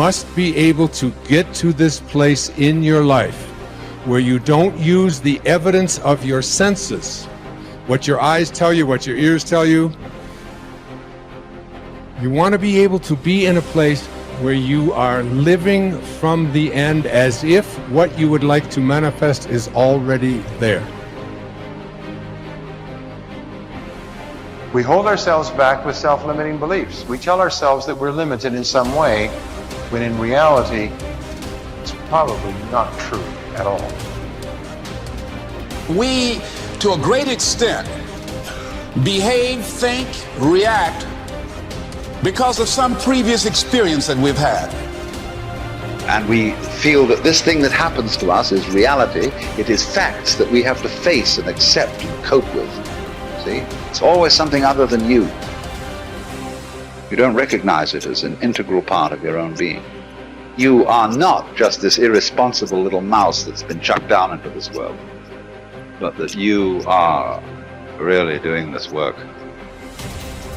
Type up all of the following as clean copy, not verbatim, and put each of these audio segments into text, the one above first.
must be able to get to this place in your life where you don't use the evidence of your senses, what your eyes tell you, what your ears tell you. You want to be able to be in a place where you are living from the end as if what you would like to manifest is already there. We hold ourselves back with self-limiting beliefs. We tell ourselves that we're limited in some way, when in reality, it's probably not true at all. We, to a great extent, behave, think, react because of some previous experience that we've had. And we feel that this thing that happens to us is reality. It is facts that we have to face and accept and cope with. See? It's always something other than you. You don't recognize it as an integral part of your own being. You are not just this irresponsible little mouse that's been chucked down into this world, but that you are really doing this work.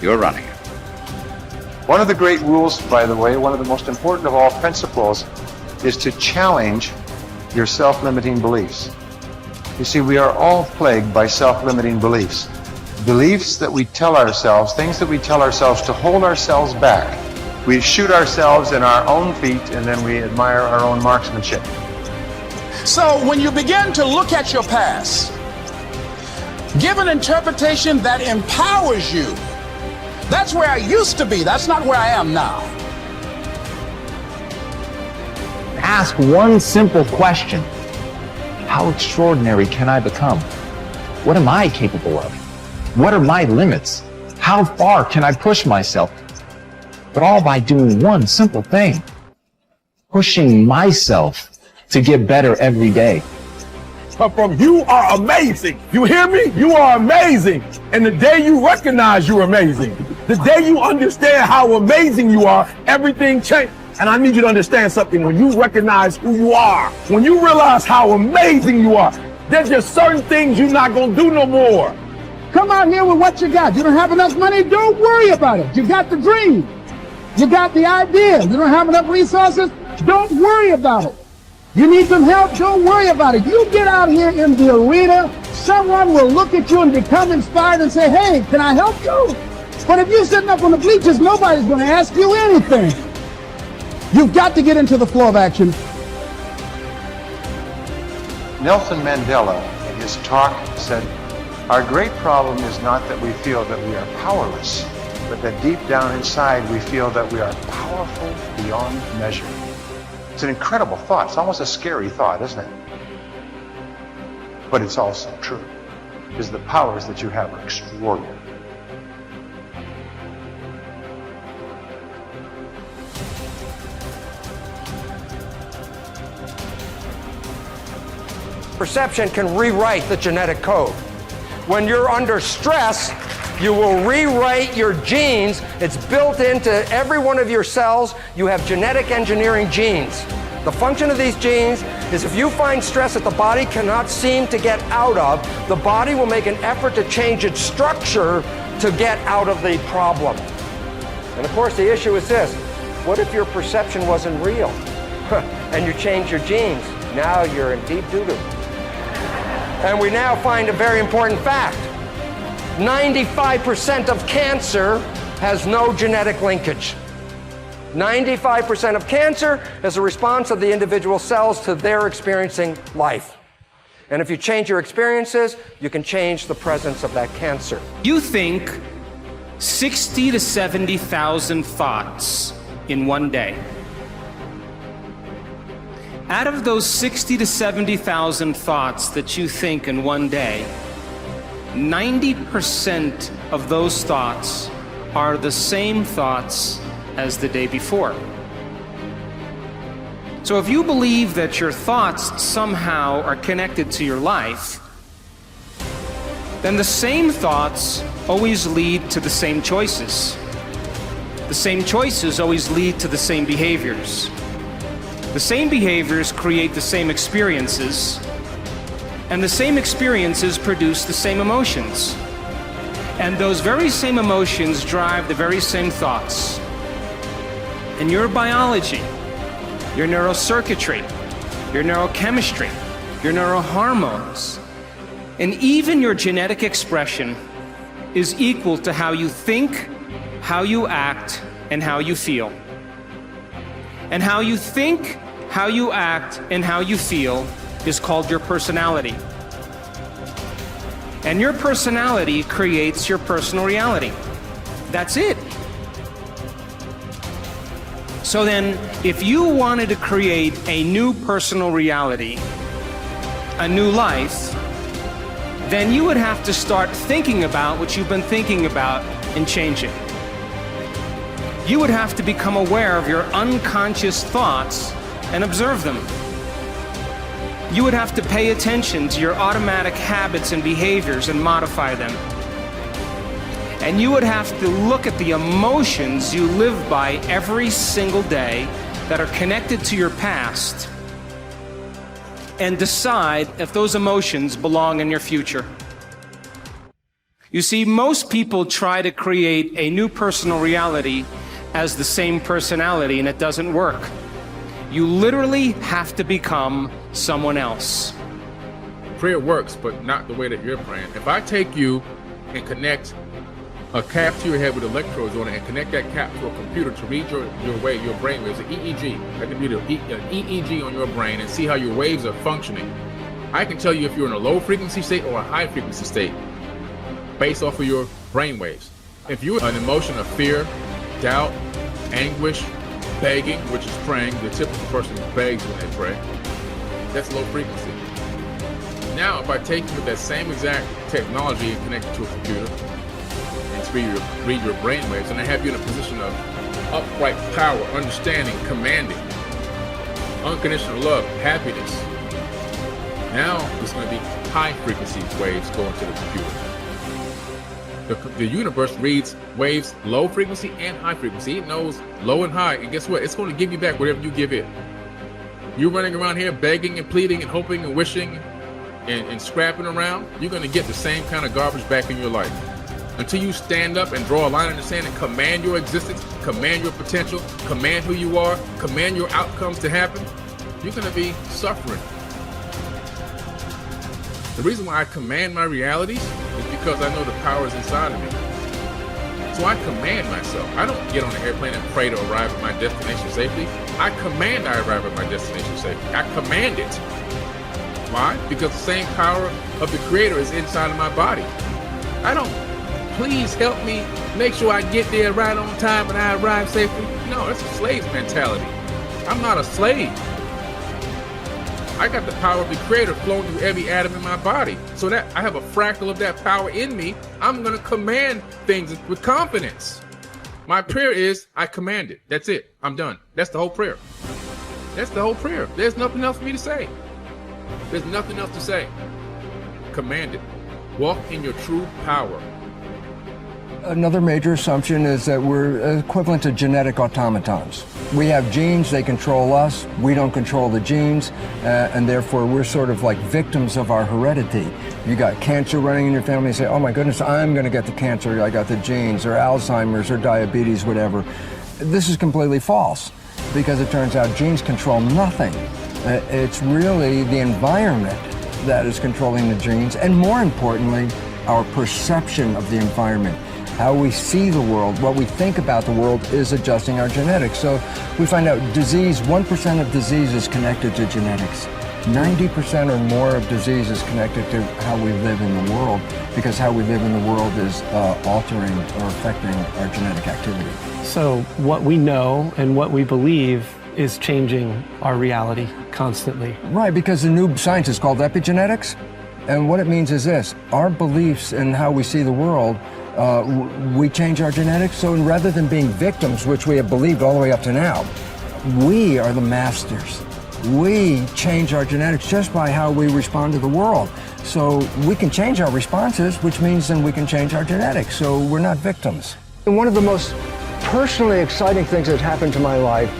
You're running it. One of the great rules, by the way, one of the most important of all principles, is to challenge your self-limiting beliefs. You see, we are all plagued by self-limiting beliefs. Beliefs that we tell ourselves, things that we tell ourselves to hold ourselves back. We shoot ourselves in our own feet and then we admire our own marksmanship. So when you begin to look at your past, give an interpretation that empowers you. That's where I used to be. That's not where I am now. Ask one simple question. How extraordinary can I become? What am I capable of? What are my limits? How far can I push myself? But all by doing one simple thing. Pushing myself to get better every day. But from you are amazing. You hear me? You are amazing. And the day you recognize you're amazing, the day you understand how amazing you are, everything changes. And I need you to understand something. When you recognize who you are, when you realize how amazing you are, there's just certain things you're not going to do no more. Come out here with what you got. You don't have enough money? Don't worry about it. You got the dream. You got the idea. You don't have enough resources? Don't worry about it. You need some help? Don't worry about it. You get out here in the arena, someone will look at you and become inspired and say, hey, can I help you? But if you're sitting up on the bleachers, nobody's going to ask you anything. You've got to get into the flow of action. Nelson Mandela, in his talk, said, our great problem is not that we feel that we are powerless, but that deep down inside we feel that we are powerful beyond measure. It's an incredible thought. It's almost a scary thought, isn't it? But it's also true, because the powers that you have are extraordinary. Perception can rewrite the genetic code. When you're under stress, you will rewrite your genes. It's built into every one of your cells. You have genetic engineering genes. The function of these genes is if you find stress that the body cannot seem to get out of, the body will make an effort to change its structure to get out of the problem. And of course, the issue is this. What if your perception wasn't real? And you change your genes? Now you're in deep doo-doo. And we now find a very important fact. 95% of cancer has no genetic linkage. 95% of cancer is a response of the individual cells to their experiencing life. And if you change your experiences, you can change the presence of that cancer. You think 60 to 70,000 thoughts in one day. Out of those 60 to 70,000 thoughts that you think in one day, 90% of those thoughts are the same thoughts as the day before. So if you believe that your thoughts somehow are connected to your life, then the same thoughts always lead to the same choices. The same choices always lead to the same behaviors. The same behaviors create the same experiences, and the same experiences produce the same emotions. And those very same emotions drive the very same thoughts. And your biology your neurocircuitry, your neurochemistry, your neurohormones, and even your genetic expression is equal to how you think, how you act, and how you feel. And how you think, how you act, and how you feel is called your personality. And your personality creates your personal reality. That's it. So then, if you wanted to create a new personal reality, a new life, then you would have to start thinking about what you've been thinking about and change it. You would have to become aware of your unconscious thoughts and observe them. You would have to pay attention to your automatic habits and behaviors and modify them. And you would have to look at the emotions you live by every single day that are connected to your past and decide if those emotions belong in your future. You see, most people try to create a new personal reality as the same personality, and it doesn't work. You literally have to become someone else. Prayer works, but not the way that you're praying. If I take you and connect a cap to your head with electrodes on it and connect that cap to a computer to read your brain waves, an EEG, I can do an EEG on your brain and see how your waves are functioning. I can tell you if you're in a low frequency state or a high frequency state based off of your brain waves. If you're an emotion of fear, doubt, anguish, begging, which is praying, the typical person begs when they pray, that's low frequency. Now, if I take you with that same exact technology and connect it to a computer and read your brain waves, and I have you in a position of upright power, understanding, commanding, unconditional love, happiness, now it's going to be high frequency waves going to the computer. The universe reads waves low frequency and high frequency. It knows low and high, and guess what? It's going to give you back whatever you give it. You're running around here begging and pleading and hoping and wishing and scrapping around, you're going to get the same kind of garbage back in your life. Until you stand up and draw a line in the sand and command your existence, command your potential, command who you are, command your outcomes to happen, you're going to be suffering. The reason why I command my realities is because I know the power is inside of me. So I command myself. I don't get on an airplane and pray to arrive at my destination safely. I command I arrive at my destination safely. I command it. Why? Because the same power of the Creator is inside of my body. I don't, please help me make sure I get there right on time and I arrive safely. No, that's a slave mentality. I'm not a slave. I got the power of the Creator flowing through every atom in my body. So that I have a fractal of that power in me, I'm going to command things with confidence. My prayer is, I command it. That's it. I'm done. That's the whole prayer. That's the whole prayer. There's nothing else for me to say. There's nothing else to say. Command it. Walk in your true power. Another major assumption is that we're equivalent to genetic automatons. We have genes, they control us, we don't control the genes, and therefore we're sort of like victims of our heredity. You got cancer running in your family, you say, oh my goodness, I'm going to get the cancer, I got the genes, or Alzheimer's, or diabetes, whatever. This is completely false, because it turns out genes control nothing. It's really the environment that is controlling the genes, and more importantly, our perception of the environment. How we see the world, what we think about the world is adjusting our genetics. So we find out disease, 1% of disease is connected to genetics. 90% or more of disease is connected to how we live in the world, because how we live in the world is altering or affecting our genetic activity. So what we know and what we believe is changing our reality constantly. Right, because the new science is called epigenetics. And what it means is this: our beliefs and how we see the world, we change our genetics. So rather than being victims, which we have believed all the way up to now, we are the masters. We change our genetics just by how we respond to the world. So we can change our responses, which means then we can change our genetics. So we're not victims. And one of the most personally exciting things that happened to my life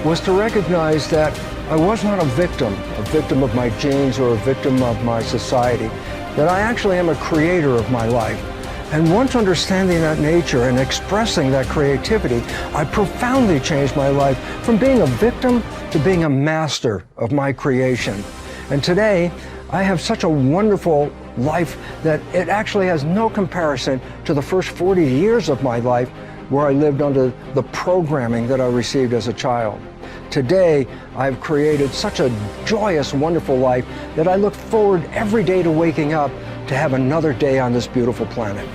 was to recognize that I was not a victim of my genes or a victim of my society, that I actually am a creator of my life. And once understanding that nature and expressing that creativity, I profoundly changed my life from being a victim to being a master of my creation. And today, I have such a wonderful life that it actually has no comparison to the first 40 years of my life where I lived under the programming that I received as a child. Today, I've created such a joyous, wonderful life that I look forward every day to waking up to have another day on this beautiful planet.